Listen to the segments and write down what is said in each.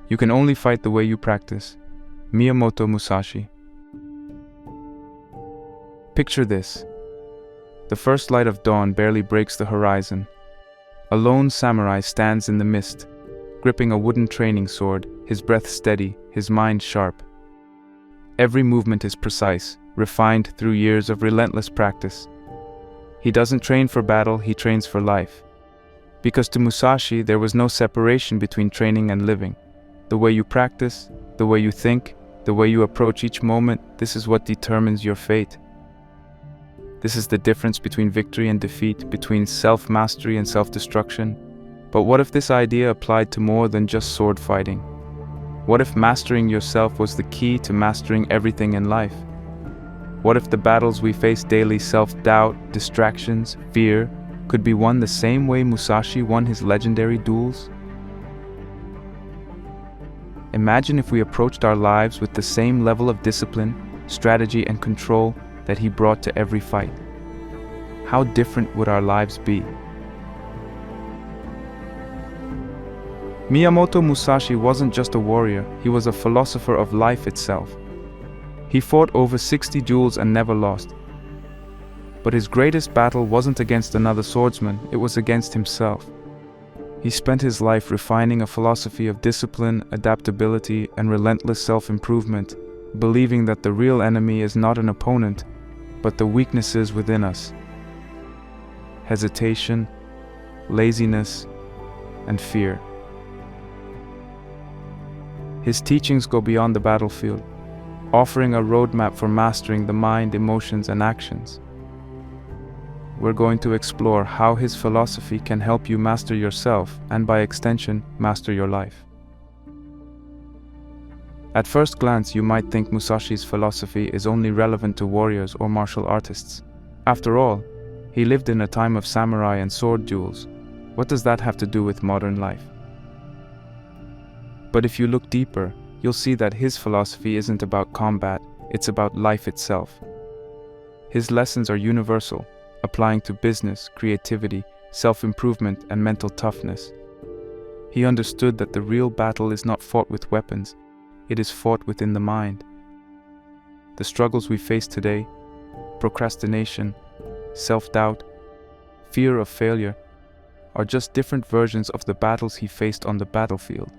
You can only fight the way you practice. Miyamoto Musashi. Picture this. The first light of dawn barely breaks the horizon. A lone samurai stands in the mist, gripping a wooden training sword, his breath steady, his mind sharp. Every movement is precise, refined through years of relentless practice. He doesn't train for battle, he trains for life. Because to Musashi, there was no separation between training and living. The way you practice, the way you think, the way you approach each moment, this is what determines your fate. This is the difference between victory and defeat, between self-mastery and self-destruction. But what if this idea applied to more than just sword fighting? What if mastering yourself was the key to mastering everything in life? What if the battles we face daily, self-doubt, distractions, fear, could be won the same way Musashi won his legendary duels? Imagine if we approached our lives with the same level of discipline, strategy, and control that he brought to every fight. How different would our lives be? Miyamoto Musashi wasn't just a warrior, he was a philosopher of life itself. He fought over 60 duels and never lost. But his greatest battle wasn't against another swordsman, it was against himself. He spent his life refining a philosophy of discipline, adaptability, and relentless self-improvement, believing that the real enemy is not an opponent, but the weaknesses within us. Hesitation, laziness, and fear. His teachings go beyond the battlefield, offering a roadmap for mastering the mind, emotions, and actions. We're going to explore how his philosophy can help you master yourself and, by extension, master your life. At first glance, you might think Musashi's philosophy is only relevant to warriors or martial artists. After all, he lived in a time of samurai and sword duels. What does that have to do with modern life? But if you look deeper, you'll see that his philosophy isn't about combat, it's about life itself. His lessons are universal, applying to business, creativity, self-improvement, and mental toughness. He understood that the real battle is not fought with weapons, it is fought within the mind. The struggles we face today, procrastination, self-doubt, fear of failure, are just different versions of the battles he faced on the battlefield.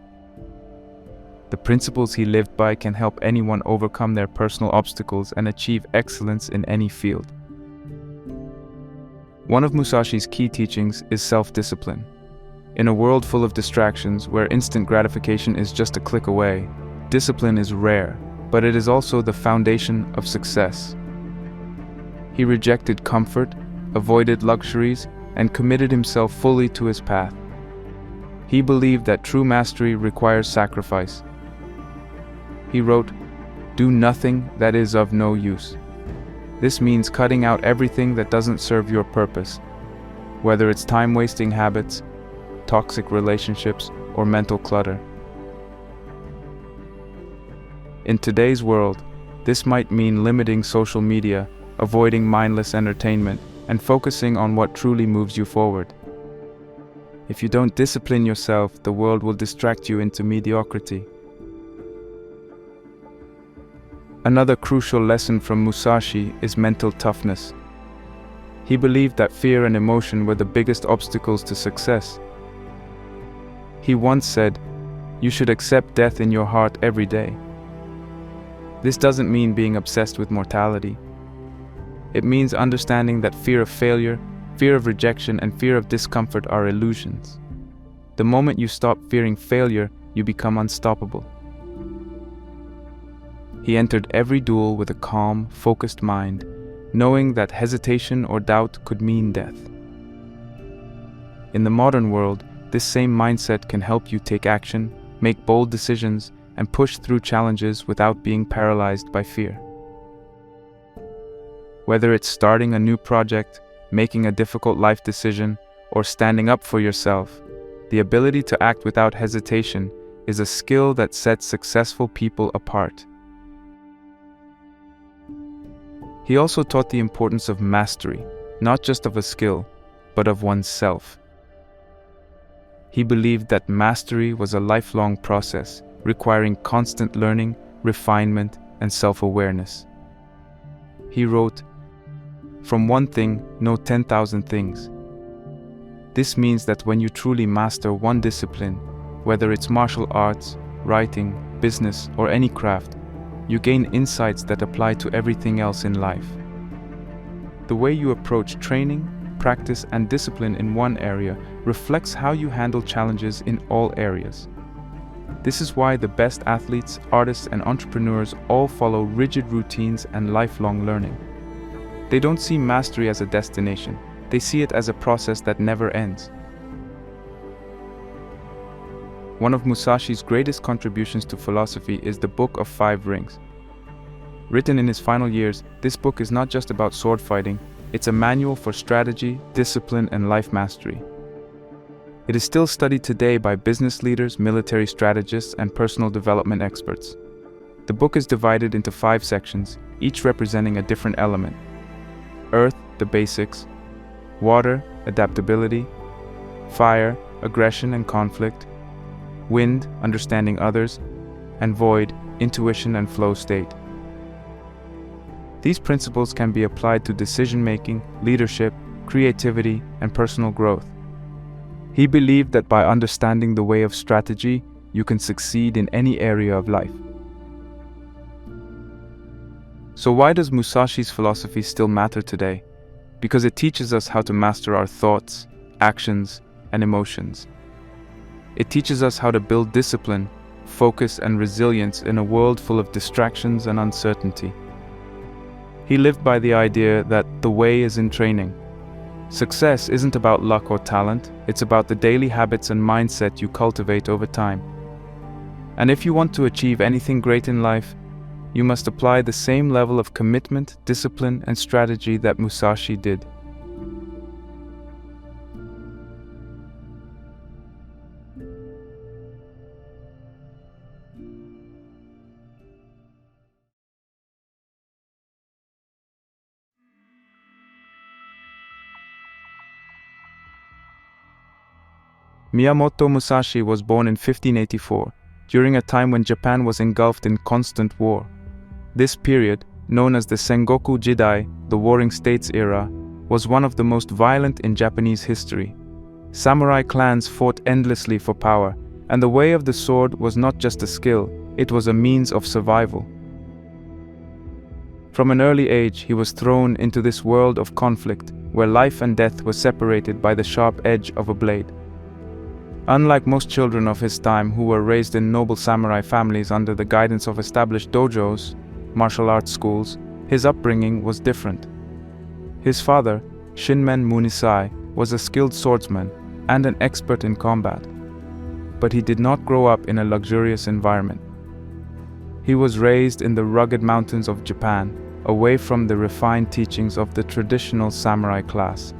The principles he lived by can help anyone overcome their personal obstacles and achieve excellence in any field. One of Musashi's key teachings is self-discipline. In a world full of distractions where instant gratification is just a click away, discipline is rare, but it is also the foundation of success. He rejected comfort, avoided luxuries, and committed himself fully to his path. He believed that true mastery requires sacrifice. He wrote, "Do nothing that is of no use." This means cutting out everything that doesn't serve your purpose, whether it's time-wasting habits, toxic relationships, or mental clutter. In today's world, this might mean limiting social media, avoiding mindless entertainment, and focusing on what truly moves you forward. If you don't discipline yourself, the world will distract you into mediocrity. Another crucial lesson from Musashi is mental toughness. He believed that fear and emotion were the biggest obstacles to success. He once said, "You should accept death in your heart every day." This doesn't mean being obsessed with mortality. It means understanding that fear of failure, fear of rejection, and fear of discomfort are illusions. The moment you stop fearing failure, you become unstoppable. He entered every duel with a calm, focused mind, knowing that hesitation or doubt could mean death. In the modern world, this same mindset can help you take action, make bold decisions, and push through challenges without being paralyzed by fear. Whether it's starting a new project, making a difficult life decision, or standing up for yourself, the ability to act without hesitation is a skill that sets successful people apart. He also taught the importance of mastery, not just of a skill, but of oneself. He believed that mastery was a lifelong process, requiring constant learning, refinement, and self-awareness. He wrote, "From one thing, know 10,000 things." This means that when you truly master one discipline, whether it's martial arts, writing, business, or any craft, you gain insights that apply to everything else in life. The way you approach training, practice, and discipline in one area reflects how you handle challenges in all areas. This is why the best athletes, artists, and entrepreneurs all follow rigid routines and lifelong learning. They don't see mastery as a destination, they see it as a process that never ends. One of Musashi's greatest contributions to philosophy is the Book of Five Rings. Written in his final years, this book is not just about sword fighting, it's a manual for strategy, discipline, and life mastery. It is still studied today by business leaders, military strategists, and personal development experts. The book is divided into 5 sections, each representing a different element. Earth, the basics; water, adaptability; fire, aggression and conflict; wind, understanding others; and void, intuition and flow state. These principles can be applied to decision-making, leadership, creativity, and personal growth. He believed that by understanding the way of strategy, you can succeed in any area of life. So why does Musashi's philosophy still matter today? Because it teaches us how to master our thoughts, actions, and emotions. It teaches us how to build discipline, focus, and resilience in a world full of distractions and uncertainty. He lived by the idea that the way is in training. Success isn't about luck or talent, it's about the daily habits and mindset you cultivate over time. And if you want to achieve anything great in life, you must apply the same level of commitment, discipline, and strategy that Musashi did. Miyamoto Musashi was born in 1584, during a time when Japan was engulfed in constant war. This period, known as the Sengoku Jidai, the Warring States era, was one of the most violent in Japanese history. Samurai clans fought endlessly for power, and the way of the sword was not just a skill, it was a means of survival. From an early age, he was thrown into this world of conflict, where life and death were separated by the sharp edge of a blade. Unlike most children of his time who were raised in noble samurai families under the guidance of established dojos, martial arts schools, his upbringing was different. His father, Shinmen Munisai, was a skilled swordsman and an expert in combat. But he did not grow up in a luxurious environment. He was raised in the rugged mountains of Japan, away from the refined teachings of the traditional samurai class.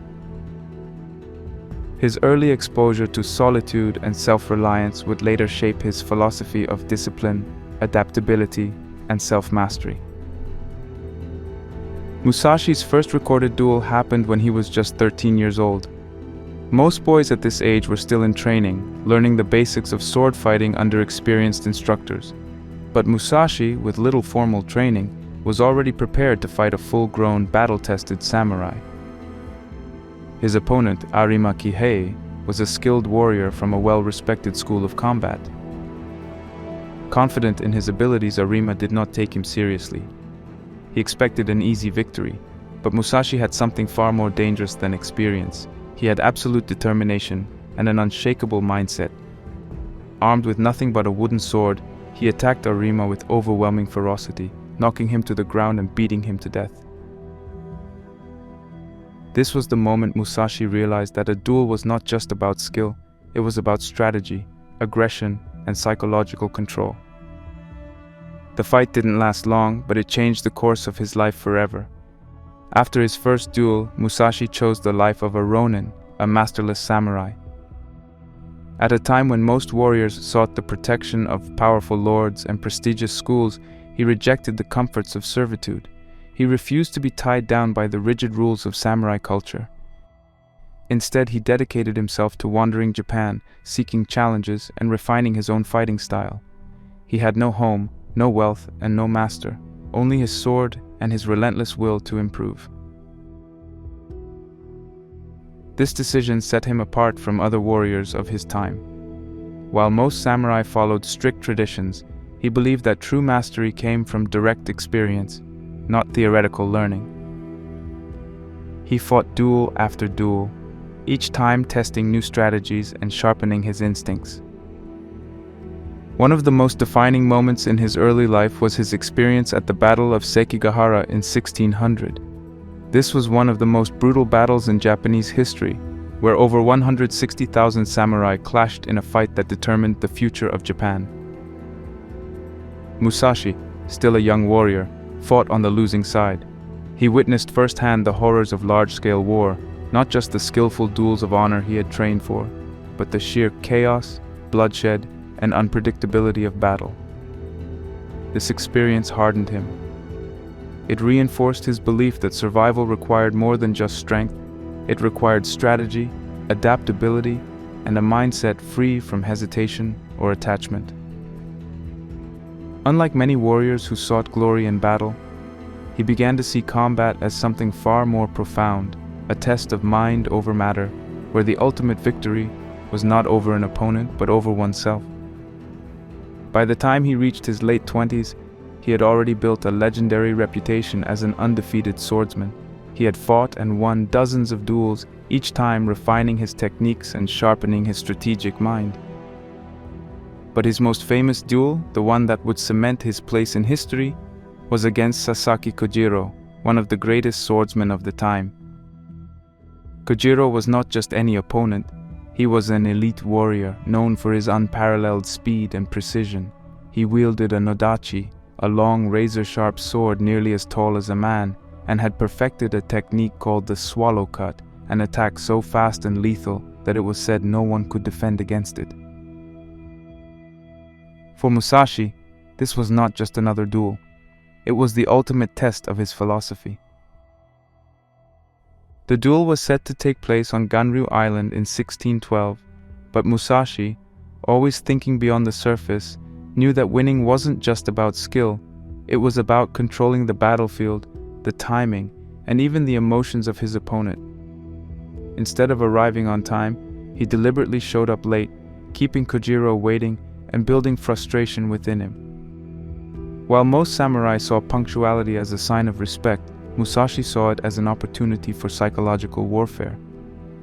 His early exposure to solitude and self-reliance would later shape his philosophy of discipline, adaptability, and self-mastery. Musashi's first recorded duel happened when he was just 13 years old. Most boys at this age were still in training, learning the basics of sword fighting under experienced instructors. But Musashi, with little formal training, was already prepared to fight a full-grown, battle-tested samurai. His opponent, Arima Kihei, was a skilled warrior from a well-respected school of combat. Confident in his abilities, Arima did not take him seriously. He expected an easy victory, but Musashi had something far more dangerous than experience. He had absolute determination and an unshakable mindset. Armed with nothing but a wooden sword, he attacked Arima with overwhelming ferocity, knocking him to the ground and beating him to death. This was the moment Musashi realized that a duel was not just about skill, it was about strategy, aggression, and psychological control. The fight didn't last long, but it changed the course of his life forever. After his first duel, Musashi chose the life of a ronin, a masterless samurai. At a time when most warriors sought the protection of powerful lords and prestigious schools, he rejected the comforts of servitude. He refused to be tied down by the rigid rules of samurai culture. Instead, he dedicated himself to wandering Japan, seeking challenges and refining his own fighting style. He had no home, no wealth, and no master, only his sword and his relentless will to improve. This decision set him apart from other warriors of his time. While most samurai followed strict traditions, he believed that true mastery came from direct experience, not theoretical learning. He fought duel after duel, each time testing new strategies and sharpening his instincts. One of the most defining moments in his early life was his experience at the Battle of Sekigahara in 1600. This was one of the most brutal battles in Japanese history, where over 160,000 samurai clashed in a fight that determined the future of Japan. Musashi, still a young warrior, fought on the losing side. He witnessed firsthand the horrors of large-scale war, not just the skillful duels of honor he had trained for, but the sheer chaos, bloodshed, and unpredictability of battle. This experience hardened him. It reinforced his belief that survival required more than just strength. It required strategy, adaptability, and a mindset free from hesitation or attachment. Unlike many warriors who sought glory in battle, he began to see combat as something far more profound, a test of mind over matter, where the ultimate victory was not over an opponent but over oneself. By the time he reached his late 20s, he had already built a legendary reputation as an undefeated swordsman. He had fought and won dozens of duels, each time refining his techniques and sharpening his strategic mind. But his most famous duel, the one that would cement his place in history, was against Sasaki Kojiro, one of the greatest swordsmen of the time. Kojiro was not just any opponent, he was an elite warrior known for his unparalleled speed and precision. He wielded a nodachi, a long razor-sharp sword nearly as tall as a man, and had perfected a technique called the swallow cut, an attack so fast and lethal that it was said no one could defend against it. For Musashi, this was not just another duel. It was the ultimate test of his philosophy. The duel was set to take place on Ganryu Island in 1612, but Musashi, always thinking beyond the surface, knew that winning wasn't just about skill, it was about controlling the battlefield, the timing, and even the emotions of his opponent. Instead of arriving on time, he deliberately showed up late, keeping Kojiro waiting and building frustration within him. While most samurai saw punctuality as a sign of respect, Musashi saw it as an opportunity for psychological warfare.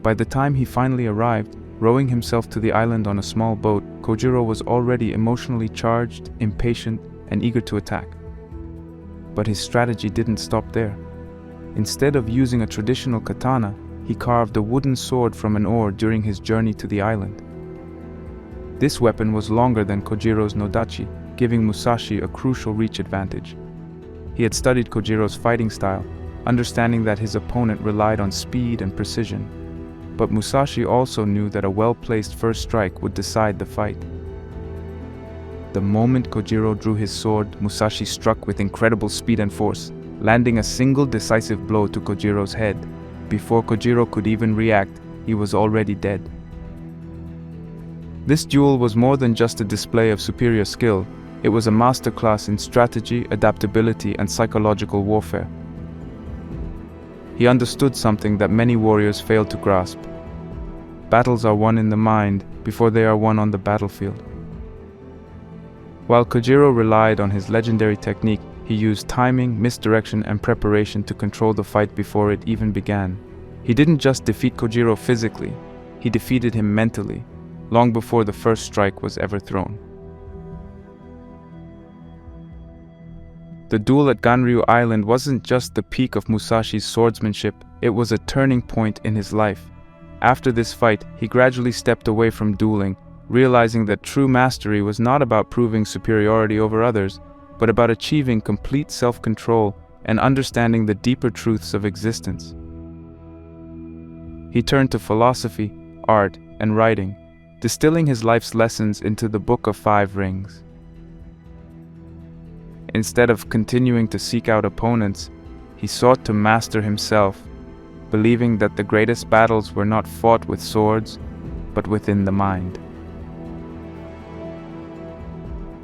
By the time he finally arrived, rowing himself to the island on a small boat, Kojiro was already emotionally charged, impatient, and eager to attack. But his strategy didn't stop there. Instead of using a traditional katana, he carved a wooden sword from an oar during his journey to the island. This weapon was longer than Kojiro's nodachi, giving Musashi a crucial reach advantage. He had studied Kojiro's fighting style, understanding that his opponent relied on speed and precision. But Musashi also knew that a well-placed first strike would decide the fight. The moment Kojiro drew his sword, Musashi struck with incredible speed and force, landing a single decisive blow to Kojiro's head. Before Kojiro could even react, he was already dead. This duel was more than just a display of superior skill. It was a masterclass in strategy, adaptability, and psychological warfare. He understood something that many warriors failed to grasp. Battles are won in the mind before they are won on the battlefield. While Kojiro relied on his legendary technique, he used timing, misdirection, and preparation to control the fight before it even began. He didn't just defeat Kojiro physically, he defeated him mentally, long before the first strike was ever thrown. The duel at Ganryu Island wasn't just the peak of Musashi's swordsmanship, it was a turning point in his life. After this fight, he gradually stepped away from dueling, realizing that true mastery was not about proving superiority over others, but about achieving complete self-control and understanding the deeper truths of existence. He turned to philosophy, art, and writing, distilling his life's lessons into the Book of Five Rings. Instead of continuing to seek out opponents, he sought to master himself. believing that the greatest battles were not fought with swords, but within the mind.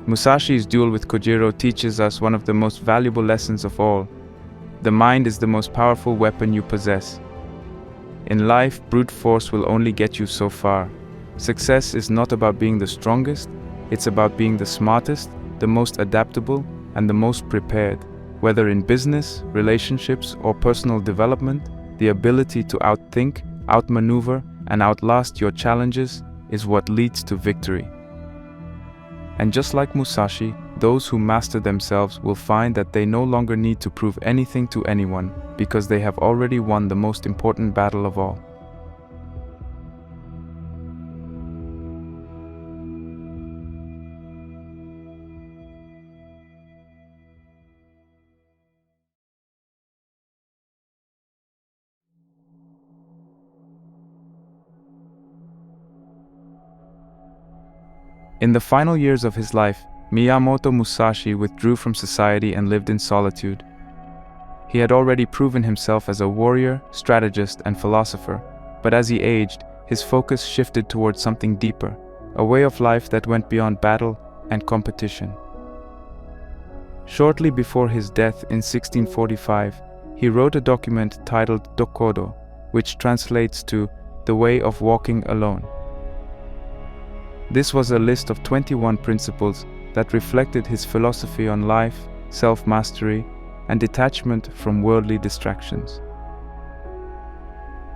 Musashi's duel with Kojiro teaches us one of the most valuable lessons of all. The mind is the most powerful weapon you possess. In life, brute force will only get you so far. Success is not about being the strongest, it's about being the smartest, the most adaptable, and the most prepared. Whether in business, relationships, or personal development, the ability to outthink, outmaneuver, and outlast your challenges is what leads to victory. And just like Musashi, those who master themselves will find that they no longer need to prove anything to anyone because they have already won the most important battle of all. In the final years of his life, Miyamoto Musashi withdrew from society and lived in solitude. He had already proven himself as a warrior, strategist, and philosopher, but as he aged, his focus shifted towards something deeper, a way of life that went beyond battle and competition. Shortly before his death in 1645, he wrote a document titled Dokkodo, which translates to "The Way of Walking Alone." This was a list of 21 principles that reflected his philosophy on life, self-mastery, and detachment from worldly distractions.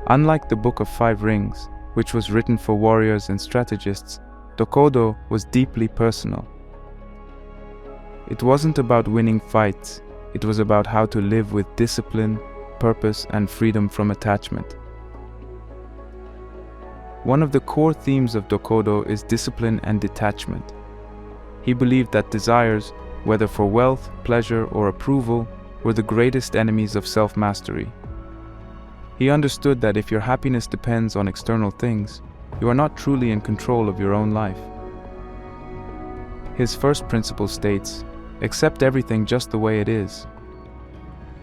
Unlike the Book of Five Rings, which was written for warriors and strategists, Dokkodo was deeply personal. It wasn't about winning fights, it was about how to live with discipline, purpose, and freedom from attachment. One of the core themes of Dokkodo is discipline and detachment. He believed that desires, whether for wealth, pleasure, or approval, were the greatest enemies of self-mastery. He understood that if your happiness depends on external things, you are not truly in control of your own life. His first principle states, "Accept everything just the way it is."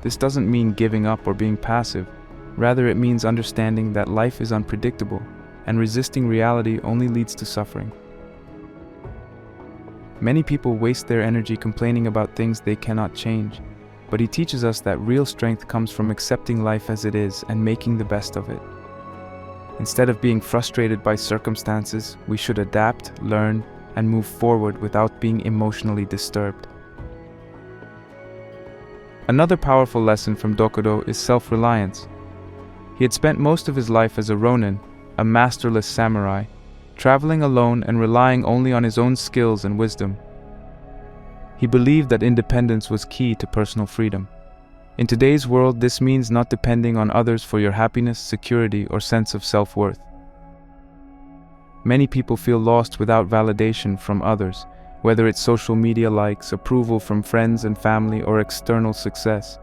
This doesn't mean giving up or being passive. Rather, it means understanding that life is unpredictable, and resisting reality only leads to suffering. Many people waste their energy complaining about things they cannot change, but he teaches us that real strength comes from accepting life as it is and making the best of it. Instead of being frustrated by circumstances, we should adapt, learn, and move forward without being emotionally disturbed. Another powerful lesson from Dokkodo is self-reliance. He had spent most of his life as a ronin, a masterless samurai, traveling alone and relying only on his own skills and wisdom. He believed that independence was key to personal freedom. In today's world, this means not depending on others for your happiness, security, or sense of self-worth. Many people feel lost without validation from others, whether it's social media likes, approval from friends and family, or external success.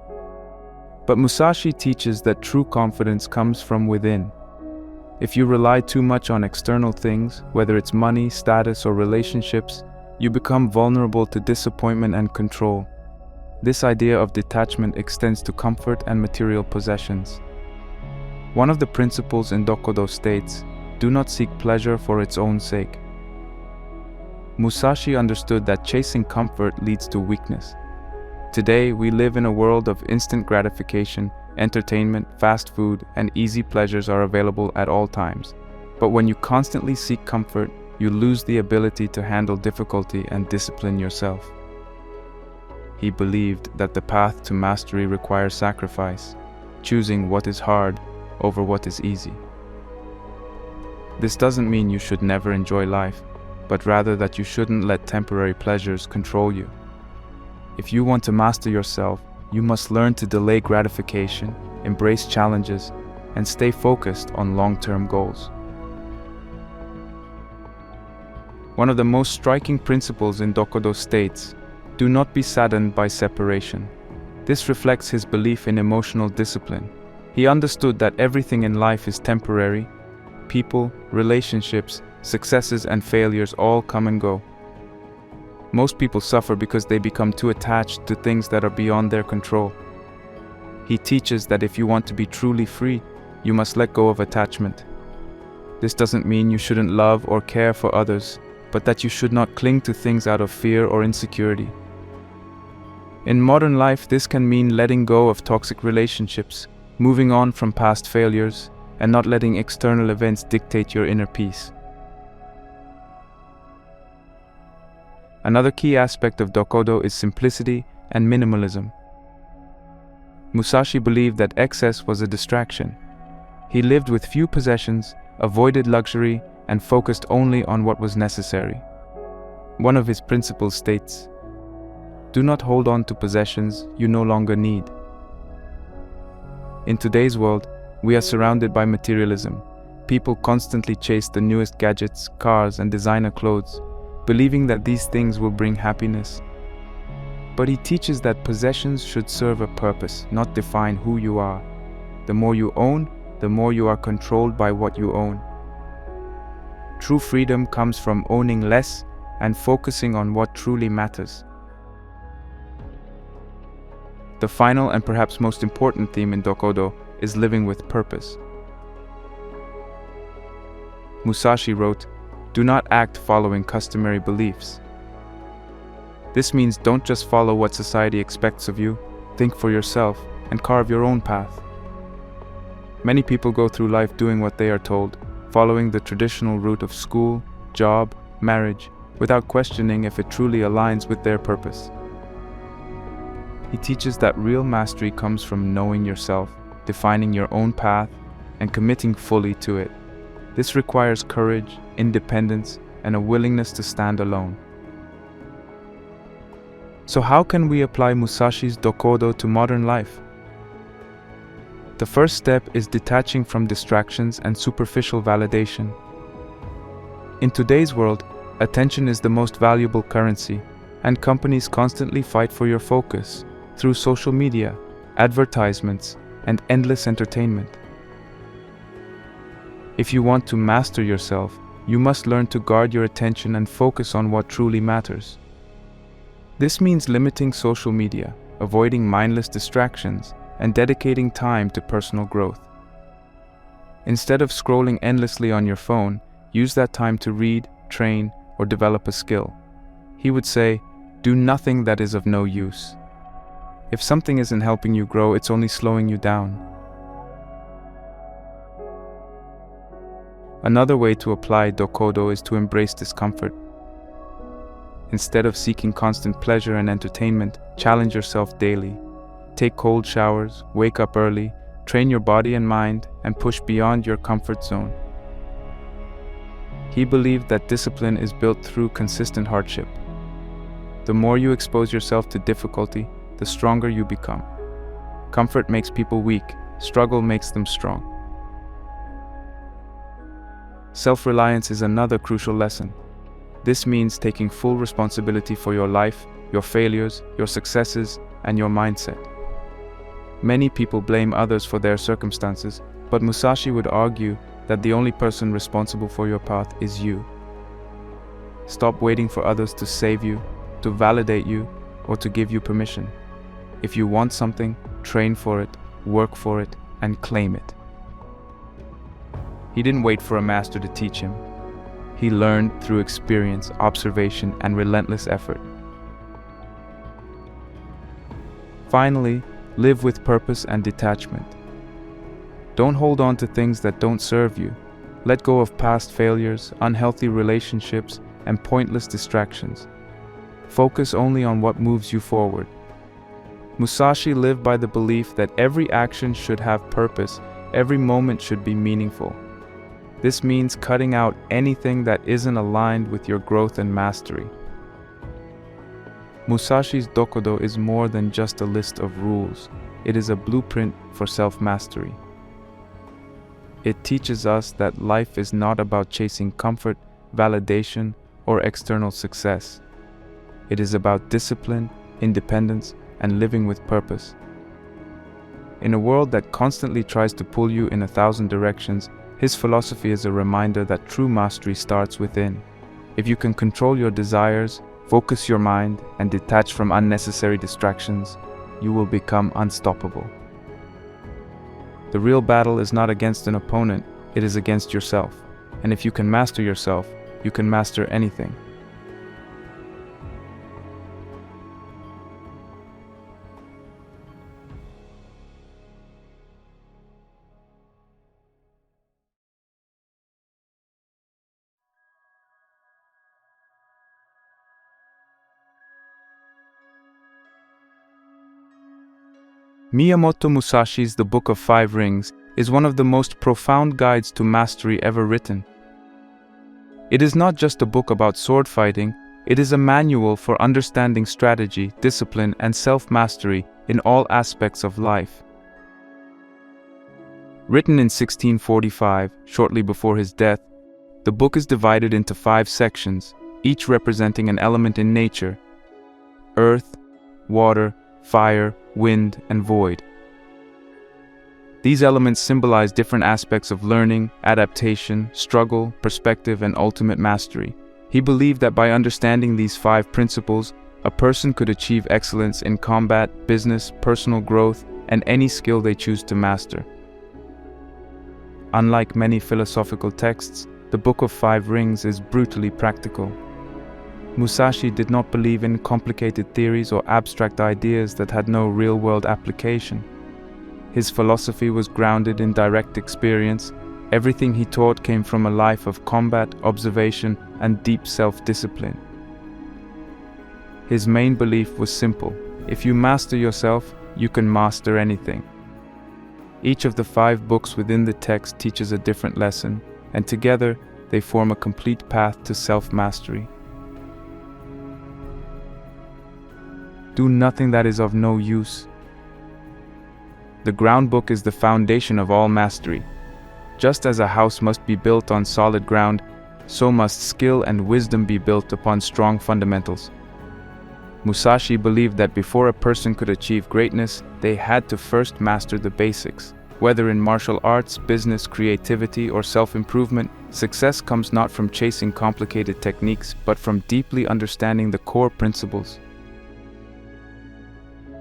But Musashi teaches that true confidence comes from within. If you rely too much on external things, whether it's money, status, or relationships, you become vulnerable to disappointment and control. This idea of detachment extends to comfort and material possessions. One of the principles in Dokkodo states, "Do not seek pleasure for its own sake." Musashi understood that chasing comfort leads to weakness. Today, we live in a world of instant gratification. Entertainment, fast food, and easy pleasures are available at all times. But when you constantly seek comfort, you lose the ability to handle difficulty and discipline yourself. He believed that the path to mastery requires sacrifice, choosing what is hard over what is easy. This doesn't mean you should never enjoy life, but rather that you shouldn't let temporary pleasures control you. If you want to master yourself, you must learn to delay gratification, embrace challenges, and stay focused on long-term goals. One of the most striking principles in Dokkodo states, "Do not be saddened by separation." This reflects his belief in emotional discipline. He understood that everything in life is temporary. People, relationships, successes, and failures all come and go. Most people suffer because they become too attached to things that are beyond their control. He teaches that if you want to be truly free, you must let go of attachment. This doesn't mean you shouldn't love or care for others, but that you should not cling to things out of fear or insecurity. In modern life, this can mean letting go of toxic relationships, moving on from past failures, and not letting external events dictate your inner peace. Another key aspect of Dokkodo is simplicity and minimalism. Musashi believed that excess was a distraction. He lived with few possessions, avoided luxury, and focused only on what was necessary. One of his principles states, "Do not hold on to possessions you no longer need." In today's world, we are surrounded by materialism. People constantly chase the newest gadgets, cars, and designer clothes, believing that these things will bring happiness. But he teaches that possessions should serve a purpose, not define who you are. The more you own, the more you are controlled by what you own. True freedom comes from owning less and focusing on what truly matters. The final and perhaps most important theme in Dokkodo is living with purpose. Musashi wrote, "Do not act following customary beliefs." This means don't just follow what society expects of you, think for yourself, and carve your own path. Many people go through life doing what they are told, following the traditional route of school, job, marriage, without questioning if it truly aligns with their purpose. He teaches that real mastery comes from knowing yourself, defining your own path, and committing fully to it. This requires courage, independence, and a willingness to stand alone. So how can we apply Musashi's Dokkodo to modern life? The first step is detaching from distractions and superficial validation. In today's world, attention is the most valuable currency, and companies constantly fight for your focus through social media, advertisements, and endless entertainment. If you want to master yourself, you must learn to guard your attention and focus on what truly matters. This means limiting social media, avoiding mindless distractions, and dedicating time to personal growth. Instead of scrolling endlessly on your phone, use that time to read, train, or develop a skill. He would say, do nothing that is of no use. If something isn't helping you grow, it's only slowing you down. Another way to apply Dokkodo is to embrace discomfort. Instead of seeking constant pleasure and entertainment, challenge yourself daily. Take cold showers, wake up early, train your body and mind, and push beyond your comfort zone. He believed that discipline is built through consistent hardship. The more you expose yourself to difficulty, the stronger you become. Comfort makes people weak, struggle makes them strong. Self-reliance is another crucial lesson. This means taking full responsibility for your life, your failures, your successes, and your mindset. Many people blame others for their circumstances, but Musashi would argue that the only person responsible for your path is you. Stop waiting for others to save you, to validate you, or to give you permission. If you want something, train for it, work for it, and claim it. He didn't wait for a master to teach him. He learned through experience, observation, and relentless effort. Finally, live with purpose and detachment. Don't hold on to things that don't serve you. Let go of past failures, unhealthy relationships, and pointless distractions. Focus only on what moves you forward. Musashi lived by the belief that every action should have purpose, every moment should be meaningful. This means cutting out anything that isn't aligned with your growth and mastery. Musashi's Dokkodo is more than just a list of rules. It is a blueprint for self-mastery. It teaches us that life is not about chasing comfort, validation, or external success. It is about discipline, independence, and living with purpose. In a world that constantly tries to pull you in 1,000 directions, his philosophy is a reminder that true mastery starts within. If you can control your desires, focus your mind, and detach from unnecessary distractions, you will become unstoppable. The real battle is not against an opponent, it is against yourself. And if you can master yourself, you can master anything. Miyamoto Musashi's The Book of Five Rings is one of the most profound guides to mastery ever written. It is not just a book about sword fighting, it is a manual for understanding strategy, discipline, and self-mastery in all aspects of life. Written in 1645, shortly before his death, the book is divided into 5 sections, each representing an element in nature: earth, water, fire, wind, and void. These elements symbolize different aspects of learning, adaptation, struggle, perspective, and ultimate mastery. He believed that by understanding these 5 principles, a person could achieve excellence in combat, business, personal growth, and any skill they choose to master. Unlike many philosophical texts, the Book of Five Rings is brutally practical. Musashi did not believe in complicated theories or abstract ideas that had no real-world application. His philosophy was grounded in direct experience. Everything he taught came from a life of combat, observation, and deep self-discipline. His main belief was simple: if you master yourself, you can master anything. Each of the 5 books within the text teaches a different lesson, and together they form a complete path to self-mastery. Do nothing that is of no use. The ground book is the foundation of all mastery. Just as a house must be built on solid ground, so must skill and wisdom be built upon strong fundamentals. Musashi believed that before a person could achieve greatness, they had to first master the basics. Whether in martial arts, business, creativity, or self-improvement, success comes not from chasing complicated techniques, but from deeply understanding the core principles.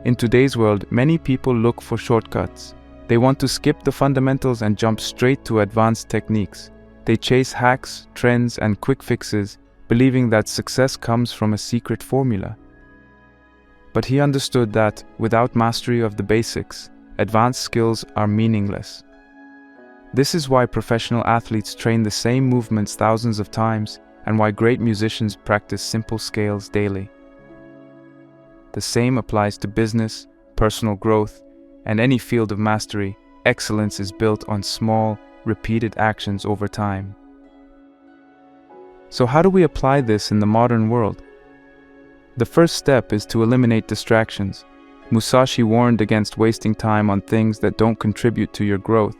In today's world, many people look for shortcuts. They want to skip the fundamentals and jump straight to advanced techniques. They chase hacks, trends, and quick fixes, believing that success comes from a secret formula. But he understood that, without mastery of the basics, advanced skills are meaningless. This is why professional athletes train the same movements thousands of times, and why great musicians practice simple scales daily. The same applies to business, personal growth, and any field of mastery. Excellence is built on small, repeated actions over time. So how do we apply this in the modern world? The first step is to eliminate distractions. Musashi warned against wasting time on things that don't contribute to your growth.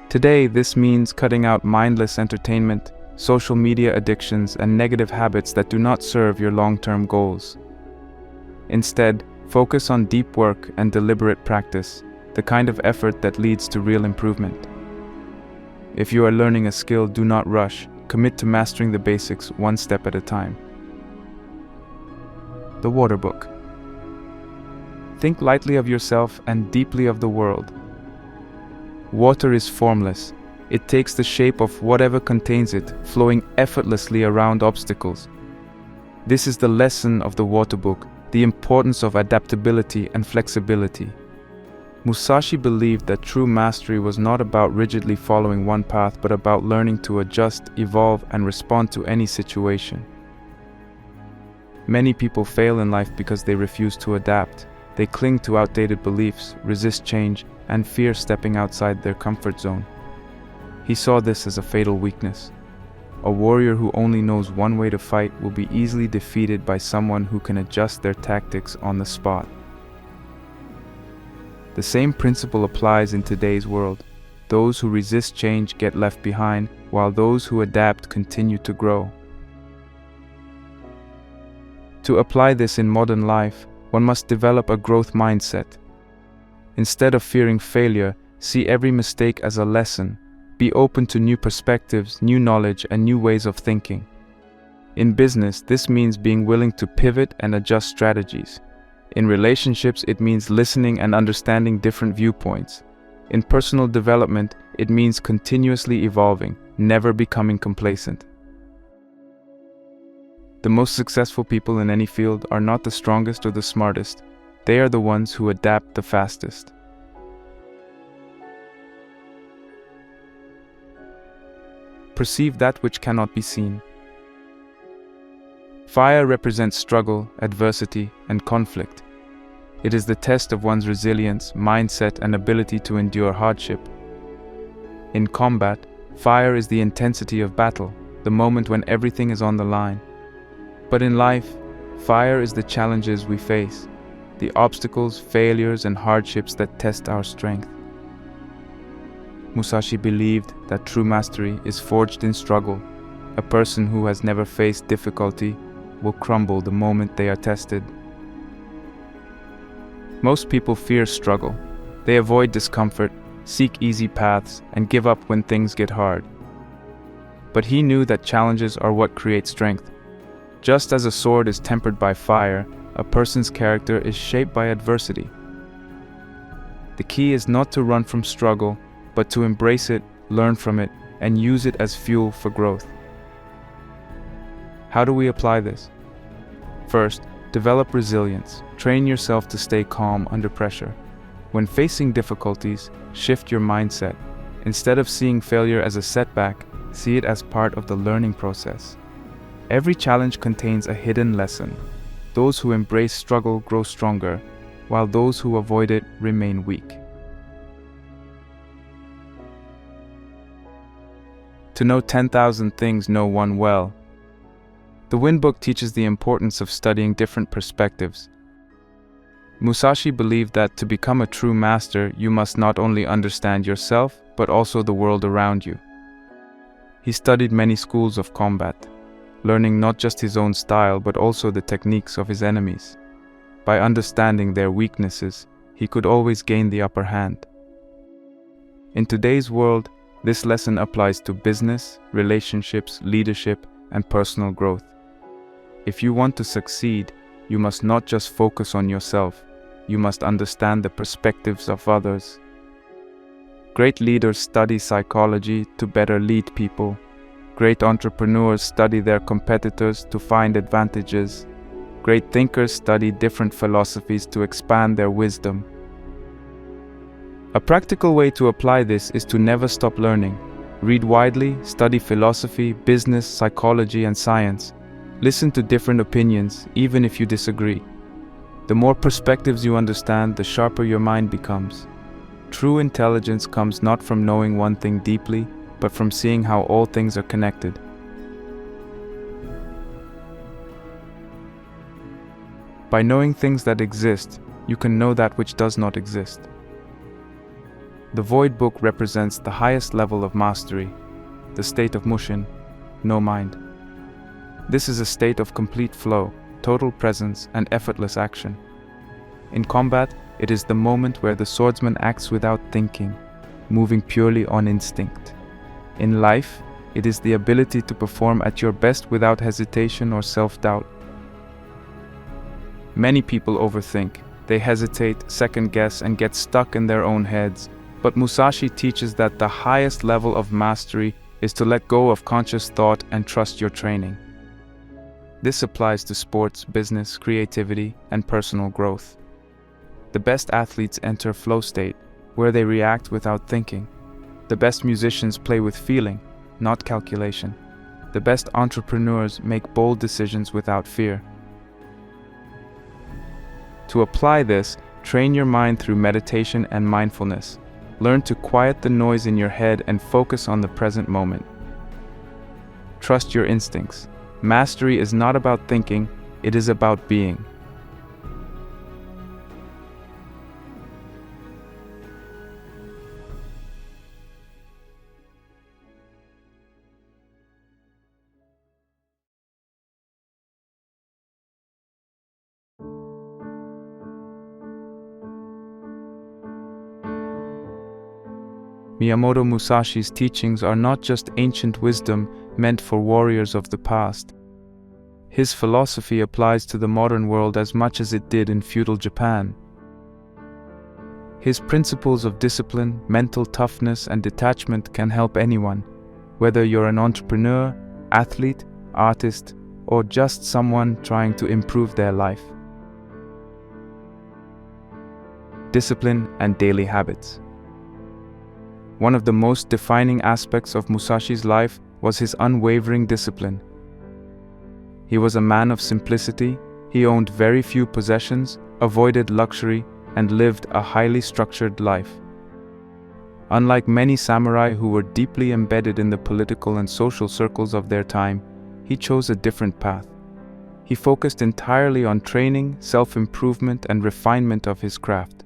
Today, this means cutting out mindless entertainment, social media addictions, and negative habits that do not serve your long-term goals. Instead, focus on deep work and deliberate practice, the kind of effort that leads to real improvement. If you are learning a skill, do not rush. Commit to mastering the basics one step at a time. The Water Book. Think lightly of yourself and deeply of the world. Water is formless. It takes the shape of whatever contains it, flowing effortlessly around obstacles. This is the lesson of the Water Book, the importance of adaptability and flexibility. Musashi believed that true mastery was not about rigidly following one path, but about learning to adjust, evolve, and respond to any situation. Many people fail in life because they refuse to adapt. They cling to outdated beliefs, resist change, and fear stepping outside their comfort zone. He saw this as a fatal weakness. A warrior who only knows one way to fight will be easily defeated by someone who can adjust their tactics on the spot. The same principle applies in today's world. Those who resist change get left behind, while those who adapt continue to grow. To apply this in modern life, one must develop a growth mindset. Instead of fearing failure, see every mistake as a lesson. Be open to new perspectives, new knowledge, and new ways of thinking. In business, this means being willing to pivot and adjust strategies. In relationships, it means listening and understanding different viewpoints. In personal development, it means continuously evolving, never becoming complacent. The most successful people in any field are not the strongest or the smartest. They are the ones who adapt the fastest. Perceive that which cannot be seen. Fire represents struggle, adversity, and conflict. It is the test of one's resilience, mindset, and ability to endure hardship. In combat, fire is the intensity of battle, the moment when everything is on the line. But in life, fire is the challenges we face, the obstacles, failures, and hardships that test our strength. Musashi believed that true mastery is forged in struggle. A person who has never faced difficulty will crumble the moment they are tested. Most people fear struggle. They avoid discomfort, seek easy paths, and give up when things get hard. But he knew that challenges are what create strength. Just as a sword is tempered by fire, a person's character is shaped by adversity. The key is not to run from struggle, but to embrace it, learn from it, and use it as fuel for growth. How do we apply this? First, develop resilience. Train yourself to stay calm under pressure. When facing difficulties, shift your mindset. Instead of seeing failure as a setback, see it as part of the learning process. Every challenge contains a hidden lesson. Those who embrace struggle grow stronger, while those who avoid it remain weak. To know 10,000 things, know one well. The Wind Book teaches the importance of studying different perspectives. Musashi believed that to become a true master, you must not only understand yourself, but also the world around you. He studied many schools of combat, learning not just his own style, but also the techniques of his enemies. By understanding their weaknesses, he could always gain the upper hand. In today's world, this lesson applies to business, relationships, leadership, and personal growth. If you want to succeed, you must not just focus on yourself, you must understand the perspectives of others. Great leaders study psychology to better lead people. Great entrepreneurs study their competitors to find advantages. Great thinkers study different philosophies to expand their wisdom. A practical way to apply this is to never stop learning. Read widely, study philosophy, business, psychology, and science. Listen to different opinions, even if you disagree. The more perspectives you understand, the sharper your mind becomes. True intelligence comes not from knowing one thing deeply, but from seeing how all things are connected. By knowing things that exist, you can know that which does not exist. The Void Book represents the highest level of mastery, the state of Mushin, no mind. This is a state of complete flow, total presence, and effortless action. In combat, it is the moment where the swordsman acts without thinking, moving purely on instinct. In life, it is the ability to perform at your best without hesitation or self-doubt. Many people overthink. They hesitate, second-guess, and get stuck in their own heads. But Musashi teaches that the highest level of mastery is to let go of conscious thought and trust your training. This applies to sports, business, creativity, and personal growth. The best athletes enter flow state, where they react without thinking. The best musicians play with feeling, not calculation. The best entrepreneurs make bold decisions without fear. To apply this, train your mind through meditation and mindfulness. Learn to quiet the noise in your head and focus on the present moment. Trust your instincts. Mastery is not about thinking, it is about being. Miyamoto Musashi's teachings are not just ancient wisdom meant for warriors of the past. His philosophy applies to the modern world as much as it did in feudal Japan. His principles of discipline, mental toughness, and detachment can help anyone, whether you're an entrepreneur, athlete, artist, or just someone trying to improve their life. Discipline and daily habits. One of the most defining aspects of Musashi's life was his unwavering discipline. He was a man of simplicity, he owned very few possessions, avoided luxury, and lived a highly structured life. Unlike many samurai who were deeply embedded in the political and social circles of their time, he chose a different path. He focused entirely on training, self-improvement, and refinement of his craft.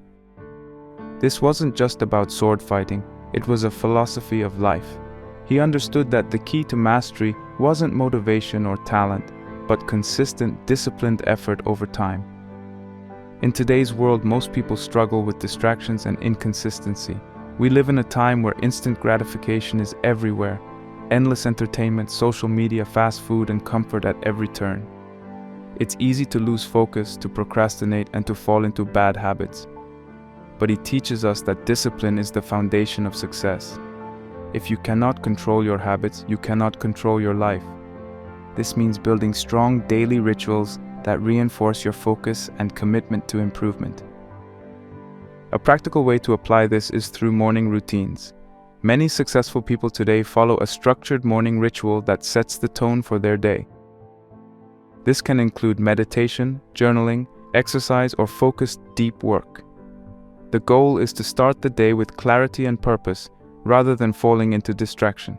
This wasn't just about sword fighting, it was a philosophy of life. He understood that the key to mastery wasn't motivation or talent, but consistent, disciplined effort over time. In today's world, most people struggle with distractions and inconsistency. We live in a time where instant gratification is everywhere. Endless entertainment, social media, fast food, and comfort at every turn. It's easy to lose focus, to procrastinate, and to fall into bad habits. But he teaches us that discipline is the foundation of success. If you cannot control your habits, you cannot control your life. This means building strong daily rituals that reinforce your focus and commitment to improvement. A practical way to apply this is through morning routines. Many successful people today follow a structured morning ritual that sets the tone for their day. This can include meditation, journaling, exercise, or focused deep work. The goal is to start the day with clarity and purpose, rather than falling into distraction.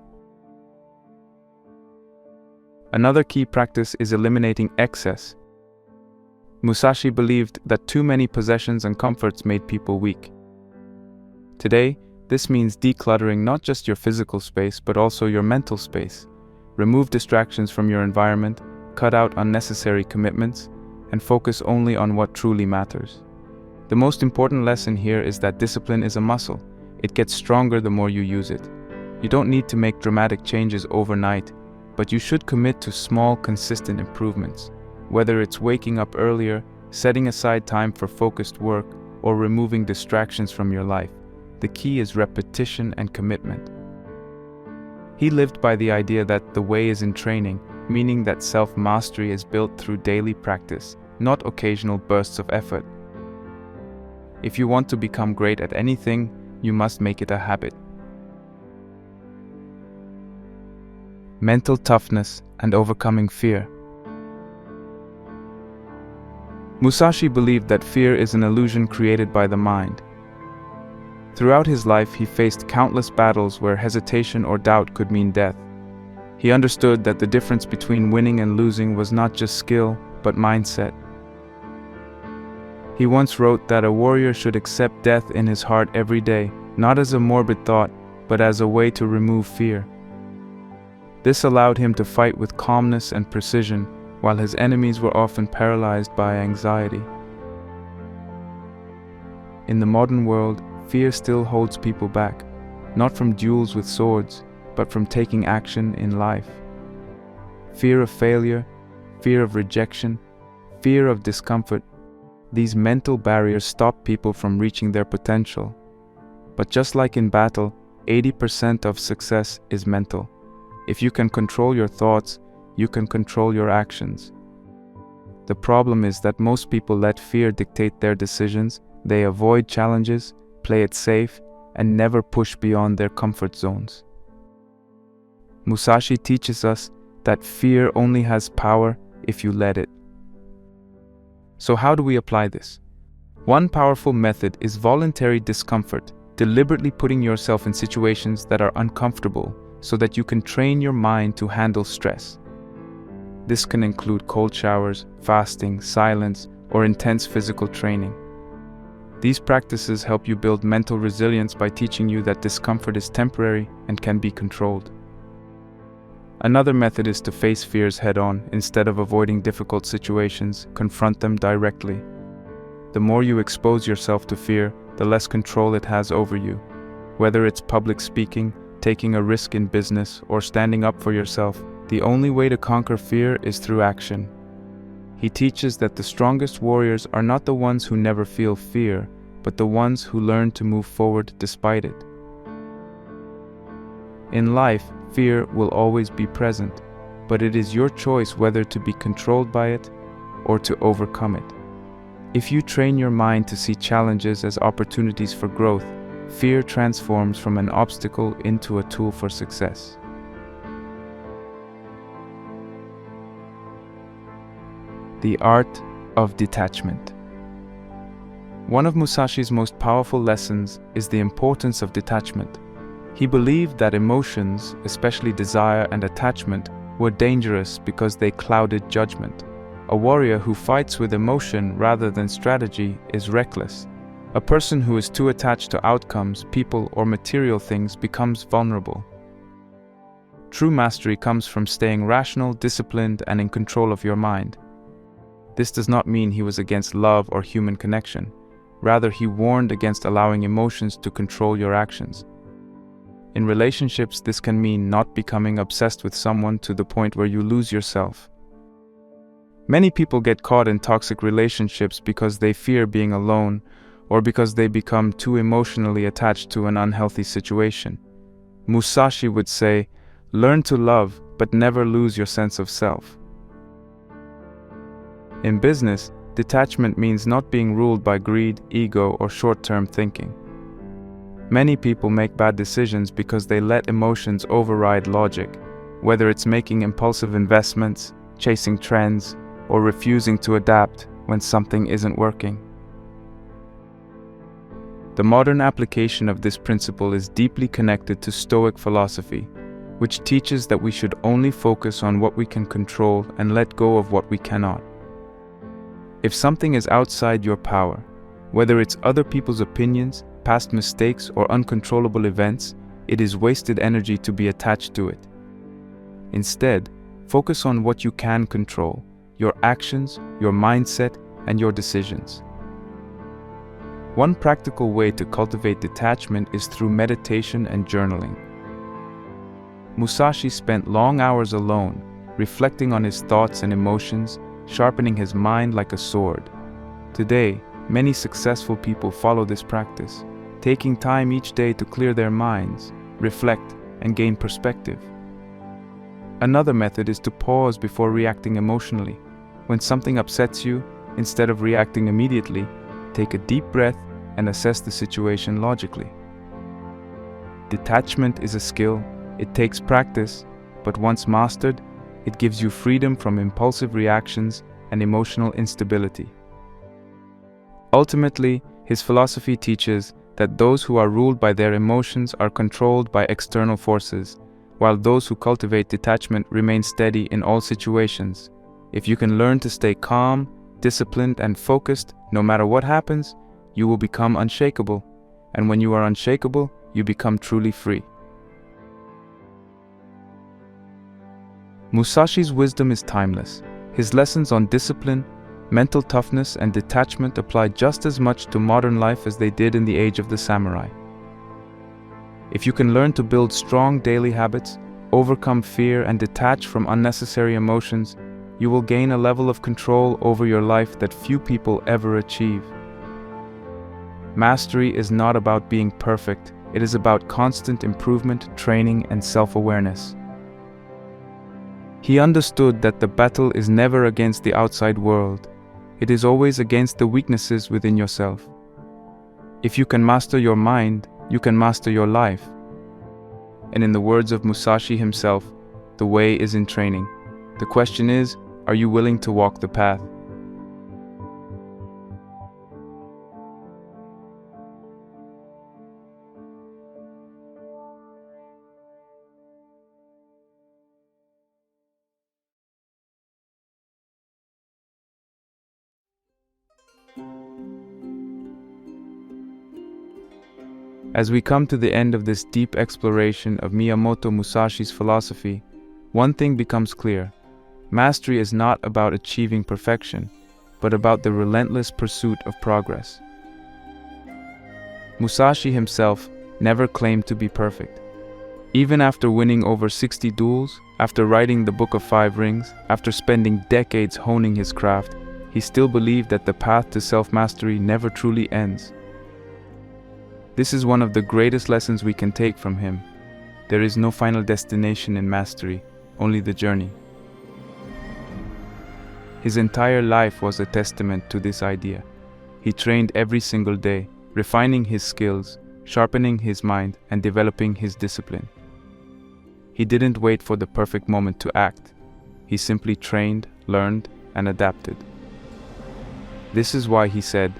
Another key practice is eliminating excess. Musashi believed that too many possessions and comforts made people weak. Today, this means decluttering not just your physical space, but also your mental space. Remove distractions from your environment, cut out unnecessary commitments, and focus only on what truly matters. The most important lesson here is that discipline is a muscle. It gets stronger the more you use it. You don't need to make dramatic changes overnight, but you should commit to small, consistent improvements. Whether it's waking up earlier, setting aside time for focused work, or removing distractions from your life, the key is repetition and commitment. He lived by the idea that the way is in training, meaning that self-mastery is built through daily practice, not occasional bursts of effort. If you want to become great at anything, you must make it a habit. Mental toughness and overcoming fear. Musashi believed that fear is an illusion created by the mind. Throughout his life, he faced countless battles where hesitation or doubt could mean death. He understood that the difference between winning and losing was not just skill, but mindset. He once wrote that a warrior should accept death in his heart every day, not as a morbid thought, but as a way to remove fear. This allowed him to fight with calmness and precision, while his enemies were often paralyzed by anxiety. In the modern world, fear still holds people back, not from duels with swords, but from taking action in life. Fear of failure, fear of rejection, fear of discomfort. These mental barriers stop people from reaching their potential. But just like in battle, 80% of success is mental. If you can control your thoughts, you can control your actions. The problem is that most people let fear dictate their decisions. They avoid challenges, play it safe, and never push beyond their comfort zones. Musashi teaches us that fear only has power if you let it. So how do we apply this? One powerful method is voluntary discomfort, deliberately putting yourself in situations that are uncomfortable so that you can train your mind to handle stress. This can include cold showers, fasting, silence, or intense physical training. These practices help you build mental resilience by teaching you that discomfort is temporary and can be controlled. Another method is to face fears head-on. Instead of avoiding difficult situations, confront them directly. The more you expose yourself to fear, the less control it has over you. Whether it's public speaking, taking a risk in business, or standing up for yourself, the only way to conquer fear is through action. He teaches that the strongest warriors are not the ones who never feel fear, but the ones who learn to move forward despite it. In life, fear will always be present, but it is your choice whether to be controlled by it or to overcome it. If you train your mind to see challenges as opportunities for growth, fear transforms from an obstacle into a tool for success. The art of detachment. One of Musashi's most powerful lessons is the importance of detachment. He believed that emotions, especially desire and attachment, were dangerous because they clouded judgment. A warrior who fights with emotion rather than strategy is reckless. A person who is too attached to outcomes, people, or material things becomes vulnerable. True mastery comes from staying rational, disciplined, and in control of your mind. This does not mean he was against love or human connection. Rather, he warned against allowing emotions to control your actions. In relationships, this can mean not becoming obsessed with someone to the point where you lose yourself. Many people get caught in toxic relationships because they fear being alone or because they become too emotionally attached to an unhealthy situation. Musashi would say, "Learn to love, but never lose your sense of self." In business, detachment means not being ruled by greed, ego, or short-term thinking. Many people make bad decisions because they let emotions override logic, whether it's making impulsive investments, chasing trends, or refusing to adapt when something isn't working. The modern application of this principle is deeply connected to Stoic philosophy, which teaches that we should only focus on what we can control and let go of what we cannot. If something is outside your power, whether it's other people's opinions, past mistakes, or uncontrollable events, it is wasted energy to be attached to it. Instead, focus on what you can control: your actions, your mindset, and your decisions. One practical way to cultivate detachment is through meditation and journaling. Musashi spent long hours alone, reflecting on his thoughts and emotions, sharpening his mind like a sword. Today, many successful people follow this practice, taking time each day to clear their minds, reflect, and gain perspective. Another method is to pause before reacting emotionally. When something upsets you, instead of reacting immediately, take a deep breath and assess the situation logically. Detachment is a skill. It takes practice, but once mastered, it gives you freedom from impulsive reactions and emotional instability. Ultimately, his philosophy teaches that those who are ruled by their emotions are controlled by external forces, while those who cultivate detachment remain steady in all situations. If you can learn to stay calm, disciplined, and focused, no matter what happens, you will become unshakable. And when you are unshakable, you become truly free. Musashi's wisdom is timeless. His lessons on discipline, mental toughness, and detachment apply just as much to modern life as they did in the age of the samurai. If you can learn to build strong daily habits, overcome fear, and detach from unnecessary emotions, you will gain a level of control over your life that few people ever achieve. Mastery is not about being perfect. It is about constant improvement, training, and self-awareness. He understood that the battle is never against the outside world. It is always against the weaknesses within yourself. If you can master your mind, you can master your life. And in the words of Musashi himself, the way is in training. The question is, are you willing to walk the path? As we come to the end of this deep exploration of Miyamoto Musashi's philosophy, one thing becomes clear. Mastery is not about achieving perfection, but about the relentless pursuit of progress. Musashi himself never claimed to be perfect. Even after winning over 60 duels, after writing the Book of Five Rings, after spending decades honing his craft, he still believed that the path to self-mastery never truly ends. This is one of the greatest lessons we can take from him. There is no final destination in mastery, only the journey. His entire life was a testament to this idea. He trained every single day, refining his skills, sharpening his mind, and developing his discipline. He didn't wait for the perfect moment to act. He simply trained, learned, and adapted. This is why he said,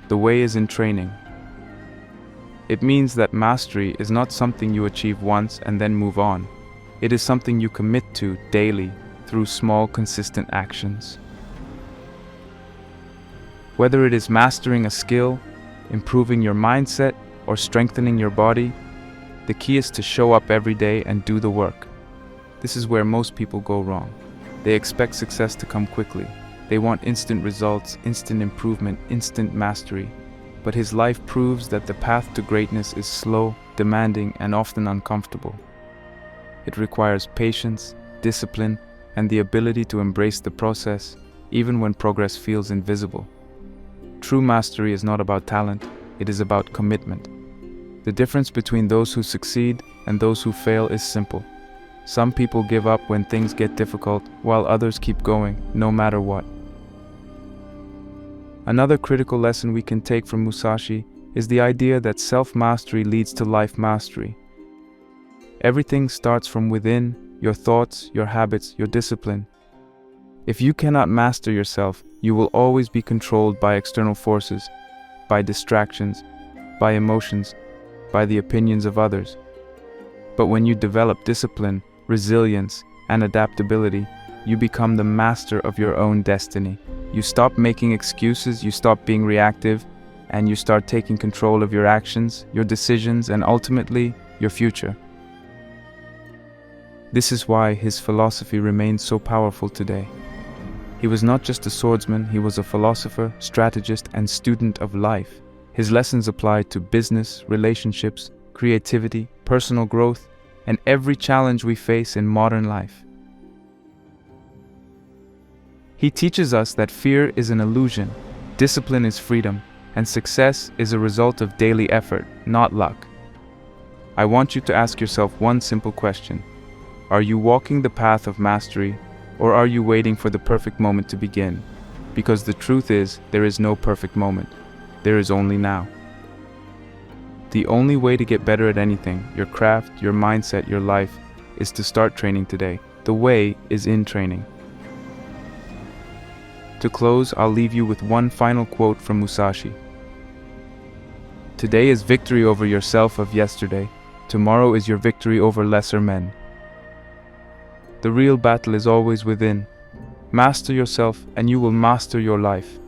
"The way is in training." It means that mastery is not something you achieve once and then move on. It is something you commit to daily through small, consistent actions. Whether it is mastering a skill, improving your mindset, or strengthening your body, the key is to show up every day and do the work. This is where most people go wrong. They expect success to come quickly. They want instant results, instant improvement, instant mastery. But his life proves that the path to greatness is slow, demanding, and often uncomfortable. It requires patience, discipline, and the ability to embrace the process, even when progress feels invisible. True mastery is not about talent, it is about commitment. The difference between those who succeed and those who fail is simple. Some people give up when things get difficult, while others keep going, no matter what. Another critical lesson we can take from Musashi is the idea that self-mastery leads to life mastery. Everything starts from within: your thoughts, your habits, your discipline. If you cannot master yourself, you will always be controlled by external forces, by distractions, by emotions, by the opinions of others. But when you develop discipline, resilience, and adaptability, you become the master of your own destiny. You stop making excuses, you stop being reactive, and you start taking control of your actions, your decisions, and ultimately, your future. This is why his philosophy remains so powerful today. He was not just a swordsman, he was a philosopher, strategist, and student of life. His lessons applied to business, relationships, creativity, personal growth, and every challenge we face in modern life. He teaches us that fear is an illusion, discipline is freedom, and success is a result of daily effort, not luck. I want you to ask yourself one simple question. Are you walking the path of mastery, or are you waiting for the perfect moment to begin? Because the truth is, there is no perfect moment. There is only now. The only way to get better at anything, your craft, your mindset, your life, is to start training today. The way is in training. To close, I'll leave you with one final quote from Musashi. Today is victory over yourself of yesterday. Tomorrow is your victory over lesser men. The real battle is always within. Master yourself and you will master your life.